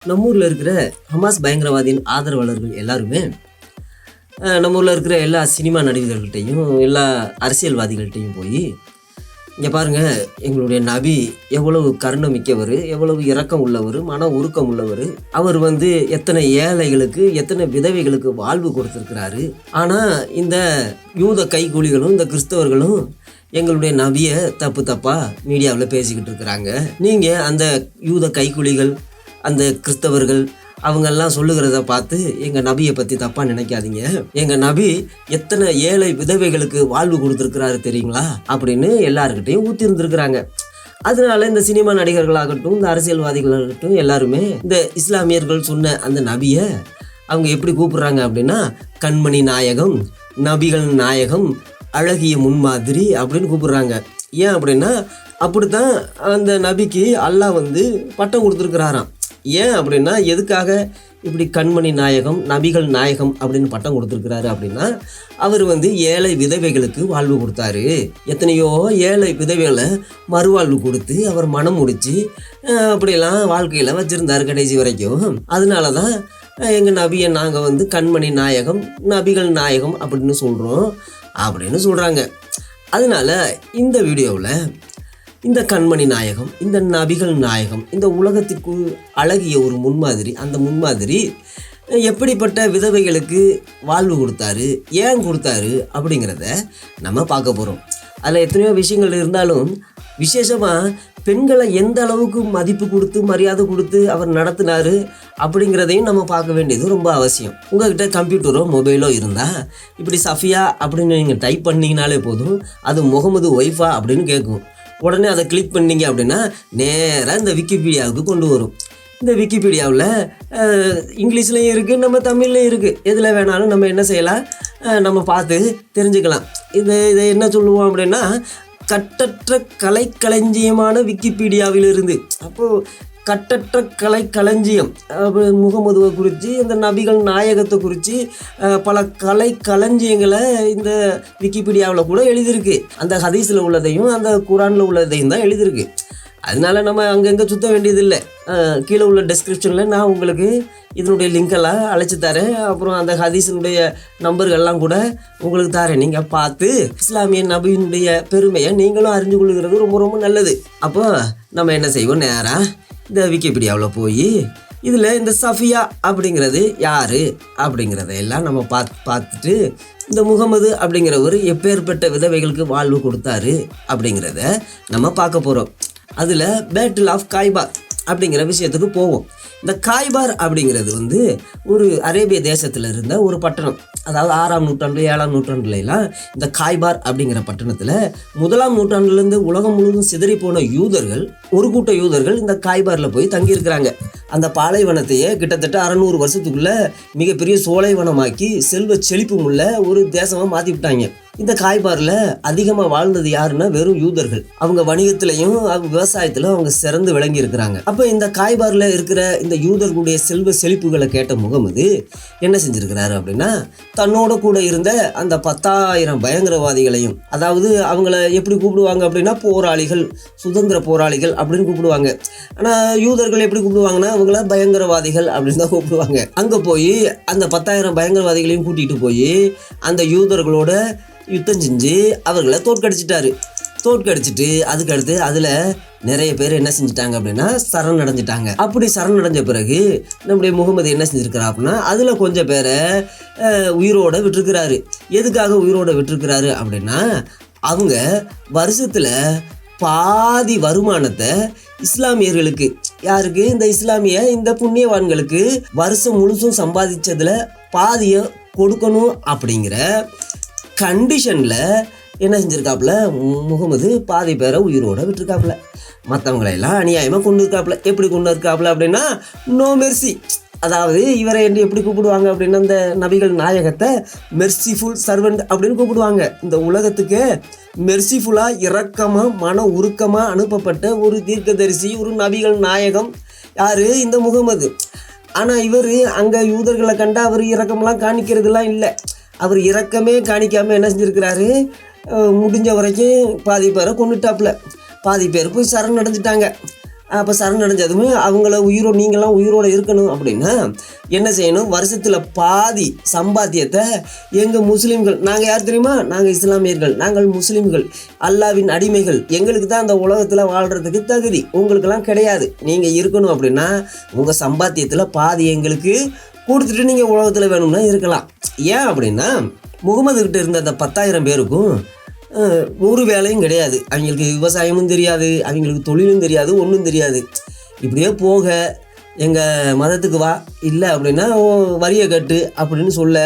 நம்ம ஊரில் இருக்கிற ஹமாஸ் பயங்கரவாதியின் ஆதரவாளர்கள் எல்லாருமே நம்ம ஊரில் இருக்கிற எல்லா சினிமா நடிகர்கள்ட்டையும் எல்லா அரசியல்வாதிகள்கிட்டையும் போய் இங்கே பாருங்கள், எங்களுடைய நபி எவ்வளவு கருணை மிக்கவர், எவ்வளவு இரக்கம் உள்ளவர், மன உருக்கம் உள்ளவர், அவர் எத்தனை ஏழைகளுக்கு எத்தனை விதவைகளுக்கு வாழ்வு கொடுத்துருக்கிறாரு. ஆனால் இந்த யூத கைக்கூலிகளும் இந்த கிறிஸ்தவர்களும் எங்களுடைய நபியை தப்பாக மீடியாவில் பேசிக்கிட்டு இருக்கிறாங்க. நீங்கள் அந்த யூத கைக்கூலிகள் அந்த கிறிஸ்தவர்கள் அவங்கெல்லாம் சொல்லுகிறத பார்த்து எங்கள் நபியை பற்றி தப்பாக நினைக்காதீங்க. எங்கள் நபி எத்தனை ஏழை விதவைகளுக்கு வாழ்வு கொடுத்துருக்கிறாரு தெரியுங்களா அப்படின்னு எல்லாருக்கிட்டையும் ஊற்றி இருந்துருக்குறாங்க. அதனால இந்த சினிமா நடிகர்களாகட்டும் இந்த அரசியல்வாதிகளாகட்டும் எல்லாருமே இந்த இஸ்லாமியர்கள் சொன்ன அந்த நபியை அவங்க எப்படி கூப்பிடுறாங்க அப்படின்னா கண்மணி நாயகம், நபிகள் நாயகம், அழகிய முன்மாதிரி அப்படின்னு கூப்பிடுறாங்க. ஏன் அப்படின்னா அப்படித்தான் அந்த நபிக்கு அல்லாஹ் பட்டம் கொடுத்துருக்கிறாராம். ஏன் அப்படின்னா எதுக்காக இப்படி கண்மணி நாயகம், நபிகள் நாயகம் அப்படின்னு பட்டம் கொடுத்துருக்கிறாரு அப்படின்னா அவர் ஏழை விதவைகளுக்கு வாழ்வு கொடுத்தாரு. எத்தனையோ ஏழை விதவைகளை மறுவாழ்வு கொடுத்து அவர் மனம் முடிச்சு அப்படிலாம் வாழ்க்கையில் வச்சுருந்தார் கடைசி வரைக்கும். அதனால தான் எங்கள் நபியை நாங்கள் கண்மணி நாயகம், நபிகள் நாயகம் அப்படின்னு சொல்கிறாங்க. அதனால இந்த வீடியோவில் இந்த கண்மணி நாயகம், இந்த நபிகள் நாயகம், இந்த உலகத்திற்கு அழகிய ஒரு முன்மாதிரி, அந்த முன்மாதிரி எப்படிப்பட்ட விதவைகளுக்கு வாழ்வு கொடுத்தாரு, ஏன் கொடுத்தாரு அப்படிங்கிறத நம்ம பார்க்க போகிறோம். அதில் எத்தனையோ விஷயங்கள் இருந்தாலும் விசேஷமாக பெண்களை எந்த அளவுக்கு மதிப்பு கொடுத்து மரியாதை கொடுத்து அவர் நடத்தினார் அப்படிங்கிறதையும் நம்ம பார்க்க வேண்டியது ரொம்ப அவசியம். உங்கள்கிட்ட கம்ப்யூட்டரோ மொபைலோ இருந்தால் இப்படி சஃபியா அப்படின்னு நீங்கள் டைப் பண்ணிங்கனாலே போதும், அது முகமது ஒய்ஃபா அப்படின்னு கேட்கும். உடனே அதை கிளிக் பண்ணிங்க அப்படின்னா நேராக இந்த விக்கிபீடியாவுக்கு கொண்டு வரும். இந்த விக்கிபீடியாவில் இங்கிலீஷ்லேயும் இருக்குது, நம்ம தமிழ்லேயும் இருக்குது. எதில் வேணாலும் நம்ம என்ன செய்யலாம், நம்ம பார்த்து தெரிஞ்சுக்கலாம். இதை என்ன சொல்லுவோம் அப்படின்னா கட்டற்ற கலைக்களஞ்சியமான விக்கிபீடியாவிலிருந்து. அப்போது கட்டற்ற கலைக்களஞ்சியம் முகமதுவை குறித்து, இந்த நபிகள் நாயகத்தை குறித்து பல கலைக்களஞ்சியங்களை இந்த விக்கிபீடியாவில் கூட எழுதியிருக்கு. அந்த ஹதீஸில் உள்ளதையும் அந்த குரானில் உள்ளதையும் தான் எழுதியிருக்கு. அதனால நம்ம அங்கங்கே சுற்ற வேண்டியதில்லை. கீழே உள்ள டெஸ்கிரிப்ஷனில் நான் உங்களுக்கு இதனுடைய லிங்கெல்லாம் அழைச்சி தரேன். அப்புறம் அந்த ஹதீஸினுடைய நம்பர்கள்லாம் கூட உங்களுக்கு தரேன். நீங்கள் பார்த்து இஸ்லாமிய நபியினுடைய பெருமையை நீங்களும் அறிஞ்சு கொள்கிறது ரொம்ப ரொம்ப நல்லது. அப்போ நம்ம என்ன செய்வோம், நேராக இந்த விக்கிபீடியாவில் போய் இதில் இந்த சஃபியா அப்படிங்கிறது யார் அப்படிங்கிறதையெல்லாம் நம்ம பார்த்துட்டு இந்த முகமது அப்படிங்கிறவர் எப்பேற்பட்ட விதவைகளுக்கு வாழ்வு கொடுத்தாரு அப்படிங்கிறத நம்ம பார்க்க போகிறோம். அதில் பேட்டில் ஆஃப் காய்பார் அப்படிங்கிற விஷயத்துக்கு போவோம். இந்த காய்பார் அப்படிங்கிறது ஒரு அரேபிய தேசத்தில் இருந்த ஒரு பட்டணம். அதாவது 6ஆம் நூற்றாண்டு 7ஆம் நூற்றாண்டுலாம் இந்த காய்பார் அப்படிங்கிற பட்டணத்தில் 1ஆம் நூற்றாண்டுலேருந்து உலகம் முழுவதும் சிதறி போன யூதர்கள், ஒரு கூட்ட யூதர்கள் இந்த காய்பாரில் போய் தங்கியிருக்கிறாங்க. அந்த பாலைவனத்தையே கிட்டத்தட்ட 600 வருஷத்துக்குள்ளே மிகப்பெரிய சோலைவனமாக்கி செல்வ செழிப்பும் உள்ள ஒரு தேசமாக மாற்றி விட்டாங்க. இந்த காய்பாரில் அதிகமாக வாழ்ந்தது யாருன்னா வெறும் யூதர்கள். அவங்க வணிகத்திலையும் விவசாயத்திலும் அவங்க சிறந்து விளங்கி இருக்கிறாங்க. அப்போ இந்த காய்பாரில் இருக்கிற இந்த யூதர்களுடைய செல்வ செழிப்புகளை கேட்ட முகமது என்ன செஞ்சிருக்கிறாரு அப்படின்னா தன்னோட கூட இருந்த அந்த 10,000 பயங்கரவாதிகளையும், அதாவது அவங்கள எப்படி கூப்பிடுவாங்க அப்படின்னா போராளிகள், சுதந்திர போராளிகள் அப்படின்னு கூப்பிடுவாங்க. ஆனால் யூதர்கள் எப்படி கூப்பிடுவாங்கன்னா அவங்கள பயங்கரவாதிகள் அப்படின்னு தான் கூப்பிடுவாங்க. அங்கே போய் அந்த 10,000 பயங்கரவாதிகளையும் கூட்டிகிட்டு போய் அந்த யூதர்களோட யுத்தம் செஞ்சு அவர்களை தோற்கடிச்சிட்டு அதுக்கடுத்து அதில் நிறைய பேர் என்ன செஞ்சிட்டாங்க அப்படின்னா சரணடைஞ்சிட்டாங்க. அப்படி சரணடைஞ்ச பிறகு நம்முடைய முகமது என்ன செஞ்சுருக்கிறார் அப்படின்னா அதில் கொஞ்சம் பேரை உயிரோட விட்டுருக்கிறாரு. எதுக்காக உயிரோட விட்டுருக்கிறாரு அப்படின்னா அவங்க வருஷத்தில் பாதி வருமானத்தை இஸ்லாமியர்களுக்கு, யாருக்கு, இந்த இஸ்லாமிய இந்த புண்ணியவான்களுக்கு வருஷம் முழுசும் சம்பாதிச்சதில் பாதியை கொடுக்கணும் அப்படிங்கிற கண்டிஷனில் என்ன செஞ்சுருக்காப்புல முகமது பாதி பேரை உயிரோடு விட்டுருக்காப்புல. மற்றவங்களையெல்லாம் அநியாயமாக கொண்டு இருக்காப்புல. எப்படி கொண்டு இருக்காப்புல அப்படின்னா நோ மெர்சி. அதாவது இவரை எப்படி கூப்பிடுவாங்க அப்படின்னா இந்த நபிகள் நாயகத்தை மெர்சிஃபுல் சர்வெண்ட் அப்படின்னு கூப்பிடுவாங்க. இந்த உலகத்துக்கு மெர்சிஃபுல்லாக இரக்கமாக மன உருக்கமாக அனுப்பப்பட்ட ஒரு தீர்க்கதரிசி, ஒரு நபிகள் நாயகம் யார், இந்த முகமது. ஆனால் இவர் அங்கே யூதர்களை கண்டா அவர் இரக்கமெல்லாம் காணிக்கிறதுலாம் இல்லை. அவர் இரக்கமே காணிக்காமல் என்ன செஞ்சுருக்கிறாரு, முடிஞ்ச வரைக்கும் பாதி பேரை கொண்டுட்டாப்புல. பாதி பேர் போய் சரணடைஞ்சிட்டாங்க. அப்போ சரணடைஞ்சதுமே அவங்கள நீங்களாம் உயிரோடு இருக்கணும் அப்படின்னா என்ன செய்யணும், வருஷத்தில் பாதி சம்பாத்தியத்தை எங்கள் முஸ்லீம்கள், நாங்கள் யார் தெரியுமா, நாங்கள் இஸ்லாமியர்கள், நாங்கள் முஸ்லீம்கள், அல்லாவின் அடிமைகள், எங்களுக்கு தான் அந்த உலகத்தில் வாழ்கிறதுக்கு தகுதி, உங்களுக்கெல்லாம் கிடையாது. நீங்கள் இருக்கணும் அப்படின்னா உங்கள் சம்பாத்தியத்தில் பாதி எங்களுக்கு கொடுத்துட்டு நீங்கள் உலகத்தில் வேணும்னா இருக்கலாம். ஏன் அப்படின்னா முகமது கிட்ட இருந்த அந்த 10,000 பேருக்கும் ஒரு வேலையும் கிடையாது. அவங்களுக்கு விவசாயமும் தெரியாது, அவங்களுக்கு தொழிலும் தெரியாது, ஒன்றும் தெரியாது. இப்படியே போக எங்கள் மதத்துக்கு வா, இல்லை அப்படின்னா வரியை கட்டு அப்படின்னு சொல்ல,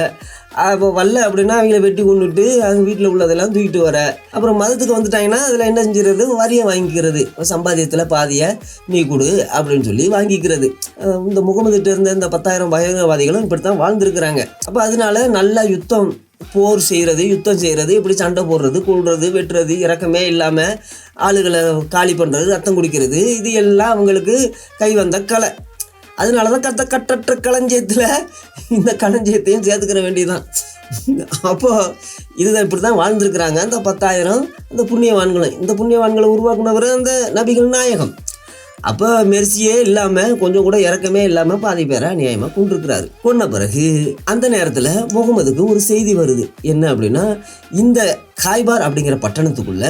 அப்போ வரல அப்படின்னா அவங்கள வெட்டி கொண்டுட்டு அவங்க வீட்டில் உள்ளதெல்லாம் தூக்கிட்டு வர, அப்புறம் மதத்துக்கு வந்துட்டாங்கன்னா அதில் என்ன செஞ்சுறது, வரியை வாங்கிக்கிறது, சம்பாத்தியத்தில் பாதியை நீ கொடு அப்படின்னு சொல்லி வாங்கிக்கிறது. இந்த முகமதுகிட்ட இருந்த இந்த 10,000 பயங்கரவாதிகளும் இப்படி தான் வாழ்ந்துருக்குறாங்க. அப்போ அதனால நல்லா போர் செய்கிறது, யுத்தம் செய்கிறது, இப்படி சண்டை போடுறது, கொள்வது, வெட்டுறது, இறக்கமே இல்லாமல் ஆளுகளை காலி பண்ணுறது, ரத்தம் குடிக்கிறது, இது எல்லாம் அவங்களுக்கு கை வந்த கலை. அதனால தான் கட்டற்ற களஞ்சியத்தில் இந்த களஞ்சியத்தையும் சேர்த்துக்கிற வேண்டியதுதான். அப்போது இதுதான் இப்படி தான் வாழ்ந்துருக்குறாங்க அந்த 10,000 அந்த புண்ணியவான்களும். இந்த புண்ணியவான்களை உருவாக்குனவர் அந்த நபிகள் நாயகம். அப்போ மெர்சியே இல்லாமல், கொஞ்சம் கூட இறக்கமே இல்லாமல் பாதி பேரை அநியாயமாக கொண்டிருக்கிறாரு. கொன்ன பிறகு அந்த நேரத்தில் முகமதுக்கு ஒரு செய்தி வருது. என்ன அப்படின்னா, இந்த காய்பார் அப்படிங்கிற பட்டணத்துக்குள்ள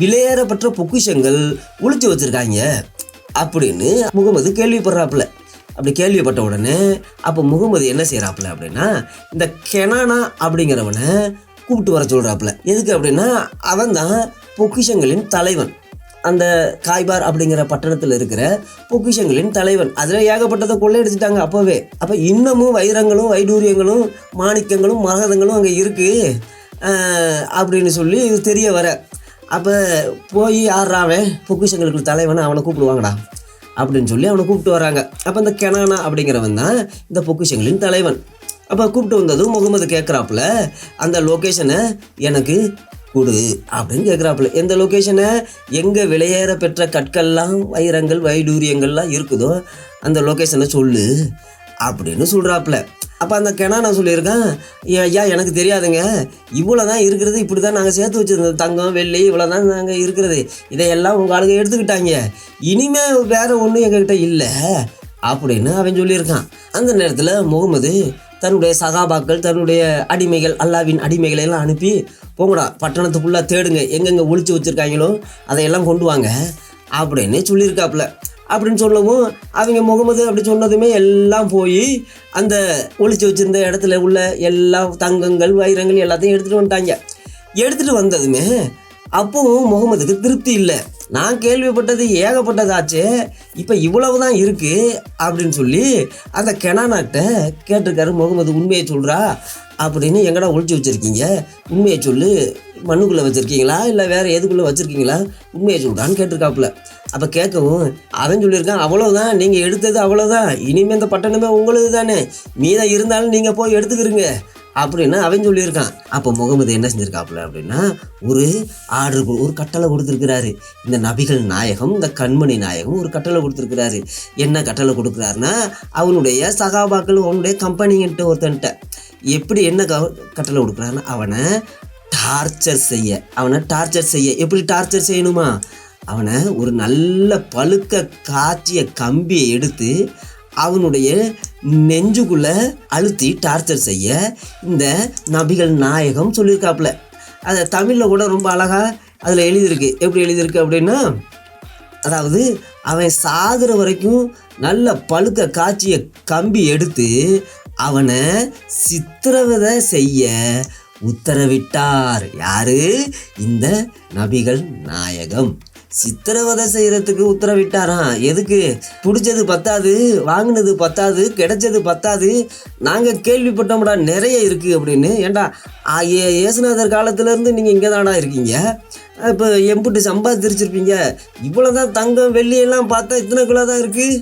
விலையேறப்பட்ட பொக்கிஷங்கள் ஒளிச்சு வச்சுருக்காங்க அப்படின்னு முகமது கேள்விப்படுறாப்புல. அப்படி கேள்விப்பட்ட உடனே அப்போ முகமது என்ன செய்கிறாப்புல அப்படின்னா, இந்த கெனானா அப்படிங்கிறவனை கூப்பிட்டு வர சொல்கிறாப்புல. எதுக்கு அப்படின்னா, அவன் தான் பொக்கிஷங்களின் தலைவன். அந்த காய்பார் அப்படிங்கிற பட்டணத்தில் இருக்கிற பொக்கிஷங்களின் தலைவன். அதில் ஏகப்பட்டதை கொள்ளையடிச்சிட்டாங்க அப்போவே. அப்போ இன்னமும் வைரங்களும் வைடூரியங்களும் மாணிக்கங்களும் மரகதங்களும் அங்கே இருக்குது அப்படின்னு சொல்லி தெரிய வர. அப்போ போய் யாராவன் பொக்கிஷங்களுக்கு தலைவனை, அவனை கூப்பிடுவாங்கடா அப்படின்னு சொல்லி அவனை கூப்பிட்டு வராங்க. அப்போ இந்த கெனானா அப்படிங்கிறவன் தான் இந்த பொக்கிஷங்களின் தலைவன். அப்போ கூப்பிட்டு வந்ததும் முகமது கேட்குறாப்புல, அந்த லொக்கேஷனை எனக்கு கொடு அப்படின்னு கேட்குறாப்புல. எந்த லொக்கேஷனை, எங்கே விலையேற பெற்ற கற்கள்லாம் வைரங்கள் வைடூரியங்கள்லாம் இருக்குதோ அந்த லொக்கேஷனை சொல்லு அப்படின்னு சொல்கிறாப்புல. அப்போ அந்த கெனானா சொல்லியிருக்கான், ஐயா எனக்கு தெரியாதுங்க, இவ்வளோ தான் இருக்கிறது, இப்படி தான் நாங்கள் சேர்த்து வச்சுருந்தோம், தங்கம் வெள்ளி இவ்வளோ தான் நாங்கள் இருக்கிறது, இதையெல்லாம் உங்கள் ஆளுங்க எடுத்துக்கிட்டாங்க, இனிமேல் வேறு ஒன்றும் எங்ககிட்ட இல்லை அப்படின்னு அவன் சொல்லியிருக்கான். அந்த நேரத்தில் முகமது தன்னுடைய சகாபாக்கள், தன்னுடைய அடிமைகள், அல்லாவின் அடிமைகளை எல்லாம் அனுப்பி, போங்கடா பட்டணத்துக்குள்ளே தேடுங்க, எங்கெங்கே ஒளிச்சு வச்சுருக்காங்களோ அதையெல்லாம் கொண்டு வாங்க அப்படின்னு சொல்லியிருக்காப்புல. அப்படின்னு சொல்லவும் அவங்க முகமது அப்படி சொன்னதுமே எல்லாம் போய் அந்த ஒளிச்சு வச்சுருந்த இடத்துல உள்ள எல்லா தங்கங்கள் வைரங்கள் எல்லாத்தையும் எடுத்துகிட்டு வந்துட்டாங்க. எடுத்துகிட்டு வந்ததுமே அப்பவும் முகமதுக்கு திருப்தி இல்லை. நான் கேள்விப்பட்டது ஏகப்பட்டதாச்சு, இப்போ இவ்வளவு தான் இருக்குது அப்படின்னு சொல்லி அந்த கெனானாட்ட கேட்டிருக்காரு முகமது. உண்மையை சொல்கிறா அப்படின்னு, எங்கடா ஒழிச்சு வச்சுருக்கீங்க, உண்மையை சொல்லு, மண்ணுக்குள்ளே வச்சுருக்கீங்களா இல்லை வேறு எதுக்குள்ளே வச்சுருக்கீங்களா, உண்மையை சொல்கிறான்னு கேட்டிருக்காப்புல. அப்போ கேட்கவும் அவன் சொல்லியிருக்கான், அவ்வளோதான், நீங்கள் எடுத்தது அவ்வளோதான், இனிமேல் இந்த பட்டணமே உங்களுக்கு தானே, மீதம் இருந்தாலும் நீங்கள் போய் எடுத்துக்கிறீங்க அப்படின்னு அவன் சொல்லியிருக்கான். அப்போ முகமது என்ன செஞ்சுருக்காப்புல அப்படின்னா, ஒரு கட்டளை கொடுத்துருக்கிறாரு. இந்த நபிகள் நாயகம், இந்த கண்மணி நாயகம் ஒரு கட்டளை கொடுத்துருக்கிறாரு. என்ன கட்டளை கொடுக்குறாருன்னா, அவனுடைய சகாபாக்கள், அவனுடைய கம்பெனிங்கிட்ட ஒருத்தன்ட்ட எப்படி என்ன கட்டளை கொடுக்குறாருன்னா, அவனை டார்ச்சர் செய்ய. எப்படி டார்ச்சர் செய்யணுமா, அவனை ஒரு நல்ல பழுக்க காய்ச்சிய கம்பியை எடுத்து அவனுடைய நெஞ்சுக்குள்ளே அழுத்தி டார்ச்சர் செய்ய இந்த நபிகள் நாயகம் சொல்லியிருக்காப்புல. அதை தமிழில் கூட ரொம்ப அழகாக அதில் எழுதியிருக்கு. எப்படி எழுதியிருக்கு அப்படின்னா, அதாவது அவன் சாகிற வரைக்கும் நல்ல பழுக்க காய்ச்சிய கம்பி எடுத்து அவனை சித்திரவதை செய்ய உத்தரவிட்டார். யாரு? இந்த நபிகள் நாயகம் சித்திரவதை செய்கிறதுக்கு உத்தரவிட்டாராம். எதுக்கு? பிடிச்சது பத்தாது, வாங்கினது பத்தாது, கிடைச்சது பத்தாது, நாங்கள் கேள்விப்பட்டோம்டா நிறைய இருக்குது அப்படின்னு. ஏண்டா இயேசுநாதர் காலத்துலேருந்து நீங்கள் இங்கே தானா இருக்கீங்க, இப்போ எம்புட்டு சம்பாதிச்சிருப்பீங்க, இவ்வளோ தான் தங்கம் வெள்ளியெல்லாம் பார்த்தா இத்தனை கிலோ தான் இருக்குது,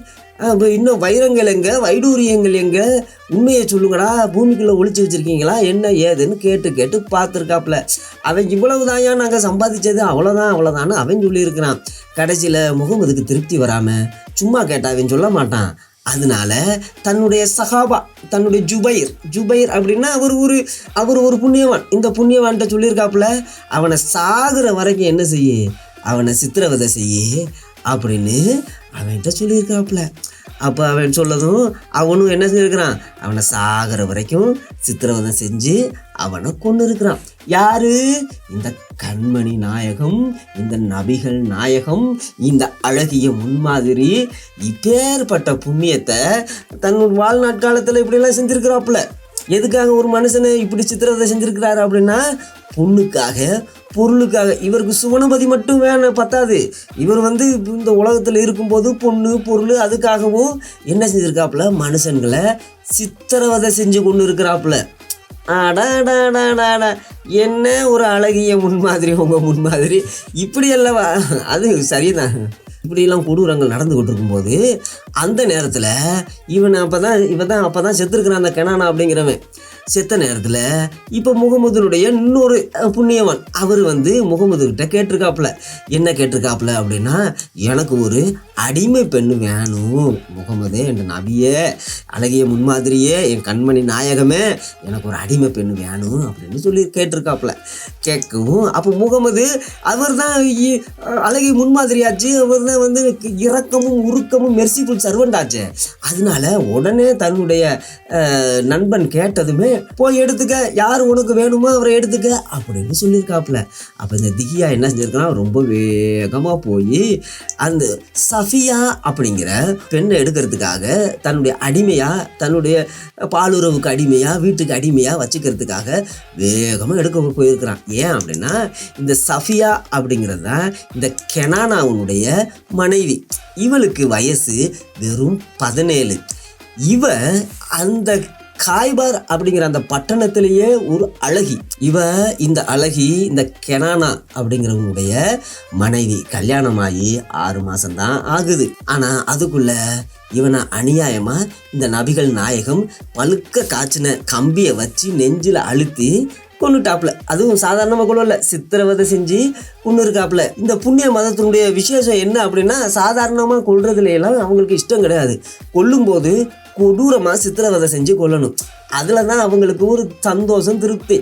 இப்போ இன்னும் வைரங்கள் எங்கே, வைடூரியங்கள் எங்கே, உண்மையை சொல்லுங்கடா, பூமிக்குள்ளே ஒளிச்சு வச்சுருக்கீங்களா, என்ன ஏதுன்னு கேட்டு பார்த்துருக்காப்புல. அவன் இவ்வளவு தாயா நாங்கள் சம்பாதிச்சது, அவ்வளோதான்னு அவன் சொல்லியிருக்கிறான். கடைசியில் முகமதுக்கு திருப்தி வராமல் சும்மா கேட்டால் அவன் சொல்ல மாட்டான். அதனால தன்னுடைய சகாபா, தன்னுடைய ஜுபைர் அப்படின்னா அவர் ஒரு புண்ணியவான். இந்த புண்ணியவான்கிட்ட சொல்லியிருக்காப்புல, அவனை சாகிற வரைக்கும் என்ன செய்ய, அவனை சித்திரவதை செய்ய அப்படின்னு அவன்கிட்ட சொல்லியிருக்காப்புல. அப்போ அவன் சொல்லதும் அவனும் என்ன செஞ்சிருக்கிறான், அவனை சாகிற வரைக்கும் சித்திரவதை செஞ்சு அவனை கொண்டு இருக்கிறான். யாரு? இந்த கண்மணி நாயகம், இந்த நபிகள் நாயகம், இந்த அழகிய முன்மாதிரி இப்பேற்பட்ட புண்ணியத்தை தன் வாழ்நாட்காலத்தில் இப்படியெல்லாம் செஞ்சுருக்கிறாப்புல. எதுக்காக ஒரு மனுஷனை இப்படி சித்திரவதை செஞ்சுருக்கிறாரு அப்படின்னா, பொண்ணுக்காக, பொருளுக்காக. இவருக்கு சுவனபதி மட்டும் பத்தாது. இவர் இந்த உலகத்தில் இருக்கும்போது பொண்ணு பொருள் அதுக்காகவும் என்ன செஞ்சுருக்காப்புல, மனுஷன்களை சித்திரவதை செஞ்சு கொண்டு இருக்கிறாப்புல. அடாடாடாடாடா, என்ன ஒரு அழகிய முன்மாதிரி உங்கள் முன்மாதிரி. இப்படி அல்லவா? அது சரிதான். இப்படியெல்லாம் கொடூரங்கள் நடந்து கொண்டிருக்கும்போது அந்த நேரத்தில் இவன் அப்போ தான் செத்துருக்கிறான் அந்த கெனானா அப்படிங்கிறவன். செத்த நேரத்தில் இப்போ முகமதுனுடைய இன்னொரு புண்ணியவன் அவர் முகமதுக்கிட்ட கேட்டிருக்காப்புல. என்ன கேட்டிருக்காப்புல அப்படின்னா, எனக்கு ஒரு அடிமை பெண்ணு வேணும் முகமது, என் நபியே, அழகிய முன்மாதிரியே, என் கண்மணி நாயகமே, எனக்கு ஒரு அடிமை பெண்ணு வேணும் அப்படின்னு சொல்லி கேட்டிருக்காப்புல. கேட்கவும் அப்போ முகமது அவர் தான் அழகிய முன்மாதிரியாச்சு, அவர் தான் இரக்கமும் உருக்கமும் மெர்சிஃபுல் சர்வெண்ட் ஆச்சு. அதனால உடனே தன்னுடைய நண்பன் கேட்டதுமே, போய் எடுத்துக்க, யார் உனக்கு வேணுமோ அவரை எடுத்துக்க அப்படின்னு சொல்லியிருக்காப்புல. அப்போ இந்த திகியா என்ன செஞ்சிருக்கான், ரொம்ப வேகமாக போய் அந்த சஃபியா அப்படிங்கிற பெண்ணை எடுக்கிறதுக்காக தன்னுடைய அடிமையாக, தன்னுடைய பாலுறவுக்கு அடிமையாக, வீட்டுக்கு அடிமையாக வச்சுக்கிறதுக்காக வேகமாக எடுக்க போயிருக்கிறான். ஏன் அப்படின்னா, இந்த சஃபியா அப்படிங்கிறது தான் இந்த கெனானாவுடைய மனைவி. இவளுக்கு வயசு வெறும் 17. இவ அந்த காய்பார் அப்படிங்கிற அந்த பட்டணத்திலேயே ஒரு அழகி. இந்த அழகி இந்த கெனானா அப்படிங்கிறவனுடைய மனைவி. கல்யாணமாகி 6 மாதம்தான் ஆகுது. ஆனால் அதுக்குள்ள இவனை அநியாயமா இந்த நபிகள் நாயகம் பழுக்க காய்ச்சின கம்பியை வச்சு நெஞ்சில் அழுத்தி கொண்டுட்டாப்புல. அதுவும் சாதாரணமாக கொள்ளல, சித்திரவதை செஞ்சு கொண்டு இருக்காப்புல. இந்த புண்ணிய மதத்தினுடைய விசேஷம் என்ன அப்படின்னா, சாதாரணமாக கொள்றதுல எல்லாம் அவங்களுக்கு இஷ்டம் கிடையாது. கொல்லும்போது கொடூரமாக சித்திரவதை செஞ்சு கொல்லணும். அதில் தான் அவங்களுக்கு ஒரு சந்தோஷம், திருப்தி.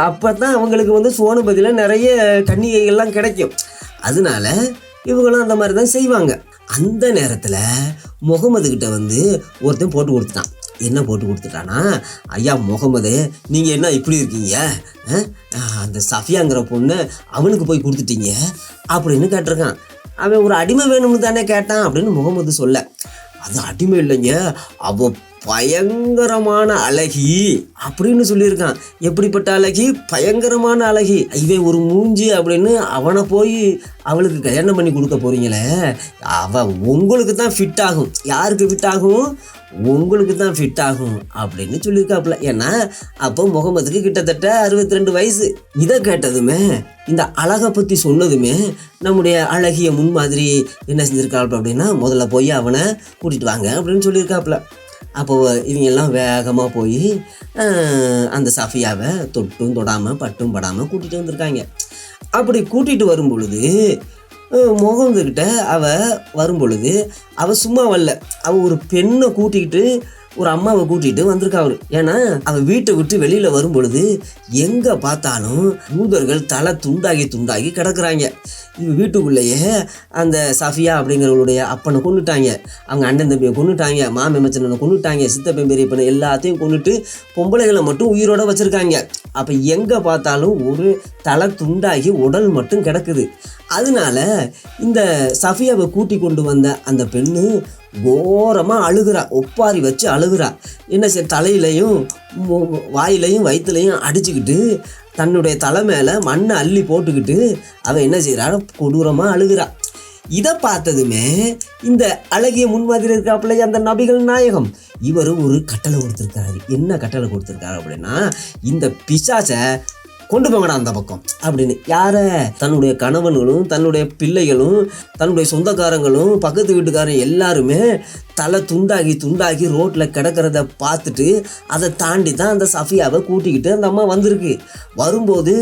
அப்போ தான் அவங்களுக்கு சோனபதியில் நிறைய கன்னிகைகள்லாம் கிடைக்கும். அதனால இவங்களும் அந்த மாதிரி தான் செய்வாங்க. அந்த நேரத்தில் முகமதுக்கிட்ட ஒருத்தன் போட்டு கொடுத்துட்டான். என்ன போட்டு கொடுத்துட்டானா, ஐயா முகமது, நீங்கள் என்ன இப்படி இருக்கீங்க, அந்த சஃபியாங்கிற பொண்ணு அவனுக்கு போய் கொடுத்துட்டீங்க அப்படின்னு கேட்டிருக்கான். அவன் ஒரு அடிமை வேணும்னு தானே கேட்டான் அப்படின்னு முகமது சொல்ல, அது அடிமை இல்லைங்க, அவ பயங்கரமான அழகி அப்படின்னு சொல்லியிருக்கான். எப்படிப்பட்ட அழகி? பயங்கரமான அழகி. இவன் ஒரு மூஞ்சி அப்படின்னு அவனை போய் அவளுக்கு கல்யாணம் பண்ணி கொடுக்க போறீங்களே, அவ உங்களுக்கு தான் ஃபிட் ஆகும். யாருக்கு ஃபிட் ஆகும்? உங்களுக்கு தான் ஃபிட் ஆகும் அப்படின்னு சொல்லியிருக்காப்புல. ஏன்னா அப்போ முகமதுக்கு கிட்டத்தட்ட 62 வயசு. இதை கேட்டதுமே, இந்த அழகை பற்றி சொன்னதுமே நம்முடைய அழகிய முன்மாதிரி என்ன செஞ்சுருக்காப்புல அப்படின்னா, முதல்ல போய் அவனை கூட்டிகிட்டு வாங்க அப்படின்னு சொல்லியிருக்காப்புல. அப்போது இவங்கெல்லாம் வேகமாக போய் அந்த சஃபியாவை தொட்டும் தொடாமல் பட்டும் படாமல் கூட்டிகிட்டு வந்திருக்காங்க. அப்படி கூட்டிகிட்டு வரும் பொழுது முகமதுக்கிட்ட வரும் பொழுது சும்மா வரல, ஒரு பெண்ணை கூட்டிக்கிட்டு, ஒரு அம்மாவை கூட்டிகிட்டு வந்திருக்கா அவரு. ஏன்னா அவள் வீட்டை விட்டு வெளியில் வரும் பொழுது எங்கே பார்த்தாலும் யூதர்கள் தலை துண்டாகி கிடக்குறாங்க. இவ வீட்டுக்குள்ளேயே அந்த சஃபியா அப்படிங்கிறவங்களுடைய அப்பனை கொண்டுட்டாங்க, அவங்க அண்ணன் தம்பியை கொண்டுட்டாங்க, மாமச்சனை கொண்டுட்டாங்க, சித்தப்பன் பெரியப்பனை எல்லாத்தையும் கொண்டுட்டு பொம்பளைகளை மட்டும் உயிரோட வச்சுருக்காங்க. அப்போ எங்கே பார்த்தாலும் ஒரு தலை துண்டாகி உடல் மட்டும் கிடக்குது. அதனால இந்த சஃபியாவை கூட்டி கொண்டு வந்த அந்த பெண்ணு கோரமாக அழுகிறா, ஒப்பாரி வச்சு அழுகிறா. என்ன செய்ய, தலையிலையும் வாயிலையும் வயிற்றுலையும் அடிச்சுக்கிட்டு தன்னுடைய தலை மேலே மண்ணை அள்ளி போட்டுக்கிட்டு அவன் என்ன செய்கிறா, கொடூரமாக அழுகிறா. இதை பார்த்ததுமே இந்த அழகிய முன்மாதிரி இருக்காப்புல அந்த நபிகள் நாயகம், இவர் ஒரு கட்டளை கொடுத்துருக்காரு. என்ன கட்டளை கொடுத்துருக்காரு அப்படின்னா, இந்த பிசாசை கொண்டு போங்கடா அந்த பக்கம் அப்படின்னு. யாரை? தன்னுடைய கணவன்களும் தன்னுடைய பிள்ளைகளும் தன்னுடைய சொந்தக்காரங்களும் பக்கத்து வீட்டுக்காரன் எல்லாருமே தலை துண்டாகி ரோட்டில் கிடக்கிறத பார்த்துட்டு அதை தாண்டி தான் அந்த சஃபியாவை கூட்டிக்கிட்டு அந்த அம்மா வந்திருக்கு. வரும்போது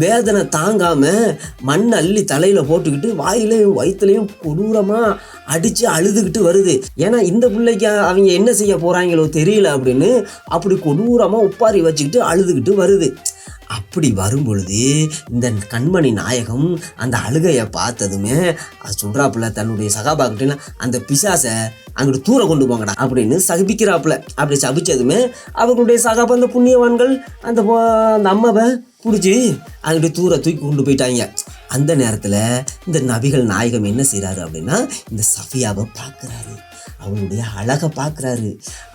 வேதனை தாங்காமல் மண் அள்ளி தலையில் போட்டுக்கிட்டு வாயிலையும் வயிற்றுலையும் கொடூரமாக அடித்து அழுதுகிட்டு வருது. ஏன்னா இந்த பிள்ளைக்கு அவங்க என்ன செய்ய போகிறாங்களோ தெரியல அப்படின்னு அப்படி கொடூரமாக ஒப்பாரி வச்சுக்கிட்டு அழுதுகிட்டு வருது. அப்படி வரும் பொழுது இந்த கண்மணி நாயகம் அந்த அழுகையை பார்த்ததுமே அது சொல்கிறாப்புல தன்னுடைய சகாபாக்கிட்ட, அந்த பிசாசை அங்கிட்டு தூர கொண்டு போங்கடா அப்படின்னு சபிக்கிறாப்புல. அப்படி சபிச்சதுமே அவர்களுடைய சகாபா அந்த புண்ணியவான்கள் அந்த அம்மாவை பிடிச்சி அங்கிட்டு தூர தூக்கி கொண்டு போயிட்டாங்க. அந்த நேரத்தில் இந்த நபிகள் நாயகம் என்ன செய்கிறாரு அப்படின்னா, இந்த சஃபியாவை பார்க்குறாரு, அவளுடைய அழகை பார்க்குறாரு.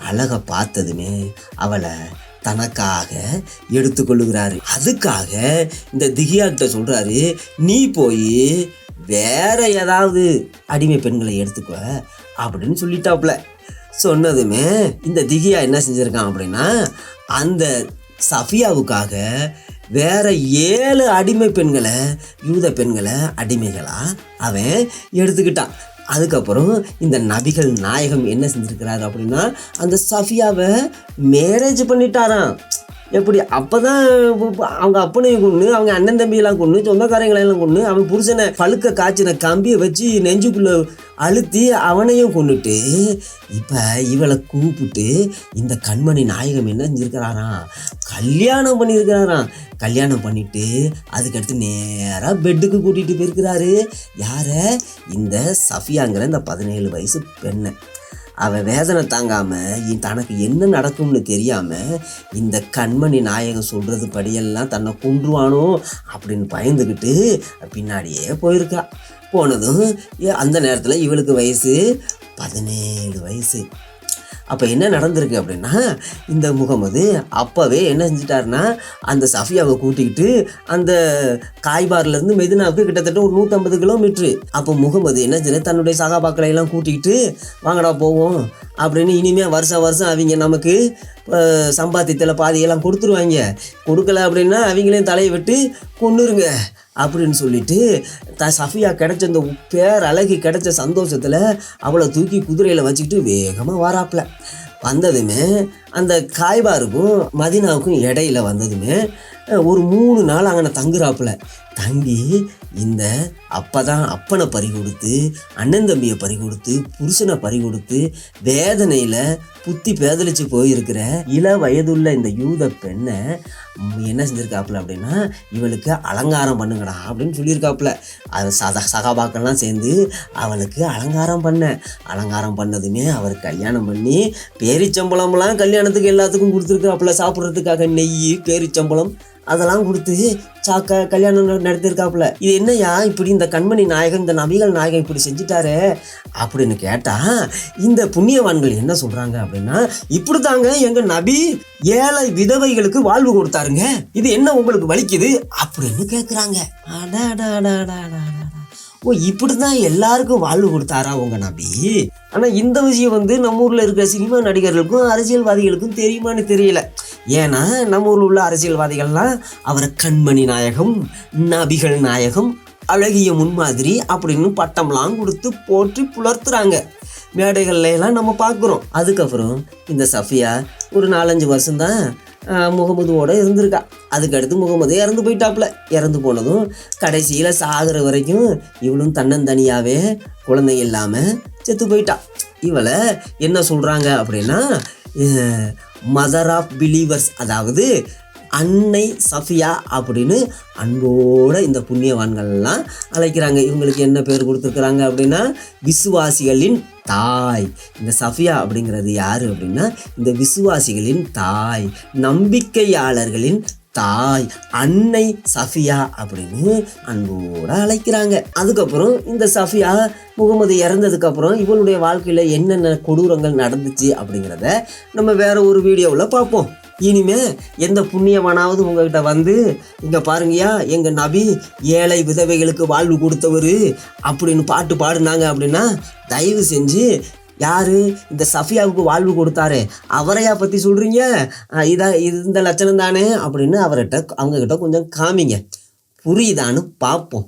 அழகை பார்த்ததுமே அவளை தனக்காக எடுத்துக்கொள்ளுகிறாரு. அதுக்காக இந்த திகியாக்கிட்ட சொல்கிறாரு, நீ போய் வேற ஏதாவது அடிமை பெண்களை எடுத்துக்க அப்படின்னு சொல்லிட்டாப்புல. சொன்னதுமே இந்த திகியா என்ன செஞ்சுருக்கான் அப்படின்னா, அந்த சஃபியாவுக்காக வேற 7 அடிமை பெண்களை, யூத பெண்களை அடிமைகளாக அவன் எடுத்துக்கிட்டான். அதுக்கப்புறம் இந்த நபிகள் நாயகம் என்ன செஞ்சுருக்கிறாரு அப்படின்னா, அந்த சஃபியாவை மேரேஜ் பண்ணிட்டாராம். எப்படி அப்போ தான் அவங்க அப்பனையும் கொண்டு, அவங்க அண்ணன் தம்பியெல்லாம் கொண்டு, சொந்தக்காரங்களெல்லாம் கொண்டு, அவன் புருஷனை பழுக்க காய்ச்சின கம்பியை வச்சு நெஞ்சுக்குள்ளே அழுத்தி அவனையும் கொண்டுட்டு இப்போ இவளை கூப்பிட்டு இந்த கண்மணி நாயகம் என்ன செஞ்சுருக்கிறாராம், கல்யாணம் பண்ணியிருக்கிறாராம். கல்யாணம் பண்ணிவிட்டு அதுக்கடுத்து நேராக பெட்டுக்கு கூட்டிகிட்டு போயிருக்கிறாரு. யாரை? இந்த சஃபியாங்கிற இந்த 17 வயசு பெண்ணை. அவன் வேதனை தாங்காமல் தனக்கு என்ன நடக்கும்னு தெரியாமல் இந்த கண்மணி நாயகம் சொல்கிறது படியெல்லாம் தன்னை கொன்றுவானோ அப்படின்னு பயந்துக்கிட்டு பின்னாடியே போயிருக்கா. போனதும் அந்த நேரத்தில் இவளுக்கு வயசு 17 வயசு. அப்போ என்ன நடந்திருக்கு அப்படின்னா, இந்த முகமது அப்போவே என்ன செஞ்சிட்டாருன்னா, அந்த சஃபியாவை கூட்டிக்கிட்டு அந்த காய்பார்லேருந்து மெதினாவுக்கு கிட்டத்தட்ட ஒரு 150 கிலோமீட்ரு. அப்போ முகமது என்ன செஞ்சு தன்னுடைய சகாபாக்களை எல்லாம் கூட்டிக்கிட்டு வாங்கடா போவோம் அப்படின்னு, இனிமேல் வருஷம் அவங்க நமக்கு சம்பாத்தியத்தில் பாதியெல்லாம் கொடுத்துருவாங்க, கொடுக்கல அப்படின்னா அவங்களையும் தலையை விட்டு கொன்னுருங்க அப்படின்னு சொல்லிட்டு சஃபியா கிடைச்ச இந்த பேரழகி கிடைச்ச சந்தோஷத்தில் அவளை தூக்கி குதிரையில் வச்சுக்கிட்டு வேகமாக வாராப்புல. வந்ததுமே அந்த காய்பாருக்கும் மதினாவுக்கும் இடையில வந்ததுமே ஒரு 3 நாள் அங்கே தங்குறாப்புல. தங்கி இந்த அப்பனை பறி கொடுத்து, அண்ணன் தம்பியை பறி கொடுத்து, புருஷனை பறி கொடுத்து, வேதனையில் புத்தி பேதலிச்சு போயிருக்கிற வயதுள்ள இந்த யூத பெண்ணை என்ன செஞ்சுருக்காப்புல அப்படின்னா, இவளுக்கு அலங்காரம் பண்ணுங்கடா அப்படின்னு சொல்லியிருக்காப்புல. அது சகாபாக்கெல்லாம் சேர்ந்து அவளுக்கு அலங்காரம் பண்ணதுமே அவர் கல்யாணம் பண்ணி பேரிச்சம்பளம்லாம் கல்யாணத்துக்கு எல்லாத்துக்கும் கொடுத்துருக்காப்புல. சாப்பிட்றதுக்காக நெய், பேரிச்சம்பளம் அதெல்லாம் கொடுத்து கல்யாணம் நடத்திருக்காப்புல. இது என்னையா இப்படி இந்த கண்மணி நாயகம், இந்த நபிகள் நாயகம் இப்படி செஞ்சுட்டாரு அப்படின்னு கேட்டால், இந்த புண்ணியவான்கள் என்ன சொல்கிறாங்க அப்படின்னா, இப்படி தாங்க எங்கள் நபி 7 விதவைகளுக்கு வாழ்வு கொடுத்தாருங்க, இது என்ன உங்களுக்கு வலிக்குது அப்படின்னு கேட்குறாங்க. ஓ, இப்படி தான் எல்லாருக்கும் வாழ்வு கொடுத்தாரா உங்கள் நபி? ஆனால் இந்த விஷயம் நம்ம ஊரில் இருக்கிற சினிமா நடிகர்களுக்கும் அரசியல்வாதிகளுக்கும் தெரியுமான்னு தெரியல. ஏன்னா நம்ம ஊரில் உள்ள அரசியல்வாதிகள்லாம் அவரை கண்மணி நாயகம், நபிகள் நாயகம், அழகிய முன்மாதிரி அப்படின்னு பட்டம்லாம் கொடுத்து போற்றி புலர்த்துறாங்க. மேடைகள்ல எல்லாம் நம்ம பார்க்குறோம். அதுக்கப்புறம் இந்த சஃபியா ஒரு 4-5 வருஷம்தான் முகமதுவோட இருந்திருக்கா. அதுக்கடுத்து முகமது இறந்து போயிட்டாப்புல. இறந்து போனதும் கடைசியில் சாகிற வரைக்கும் இவளும் தன்னந்தனியாகவே குழந்தை இல்லாமல் செத்து போயிட்டா. இவளை என்ன சொல்கிறாங்க அப்படின்னா, மதர் ஆஃப் பிலீவர்ஸ், அதாவது அன்னை சஃபியா அப்படின்னு அன்போட இந்த புண்ணியவான்கள்லாம் அழைக்கிறாங்க. இவங்களுக்கு என்ன பேர் கொடுத்துருக்குறாங்க அப்படின்னா, விசுவாசிகளின் தாய். இந்த சஃபியா அப்படிங்கிறது யார் அப்படின்னா, இந்த விசுவாசிகளின் தாய், நம்பிக்கையாளர்களின் தாய், அன்னை சஃபியா அப்படின்னு அன்போட அழைக்கிறாங்க. அதுக்கப்புறம் இந்த சஃபியா முகமது இறந்ததுக்கப்புறம் இவளுடைய வாழ்க்கையில் என்னென்ன கொடூரங்கள் நடந்துச்சு அப்படிங்கிறத நம்ம வேற ஒரு வீடியோவில் பார்ப்போம். இனிமே எந்த புண்ணியமானாவது உங்ககிட்ட வந்து, இங்கே பாருங்கயா எங்கள் நபி 7 விதவைகளுக்கு வாழ்வு கொடுத்தவர் அப்படின்னு பாட்டு பாடுனாங்க அப்படின்னா, தயவு செஞ்சு யார் இந்த சஃபியாவுக்கு வாழ்வு கொடுத்தாரு அவரையா பற்றி சொல்கிறீங்க, இந்த லட்சணம் தானே அப்படின்னு அவங்ககிட்ட கொஞ்சம் காமிங்க, புரியுதான்னு பார்ப்போம்.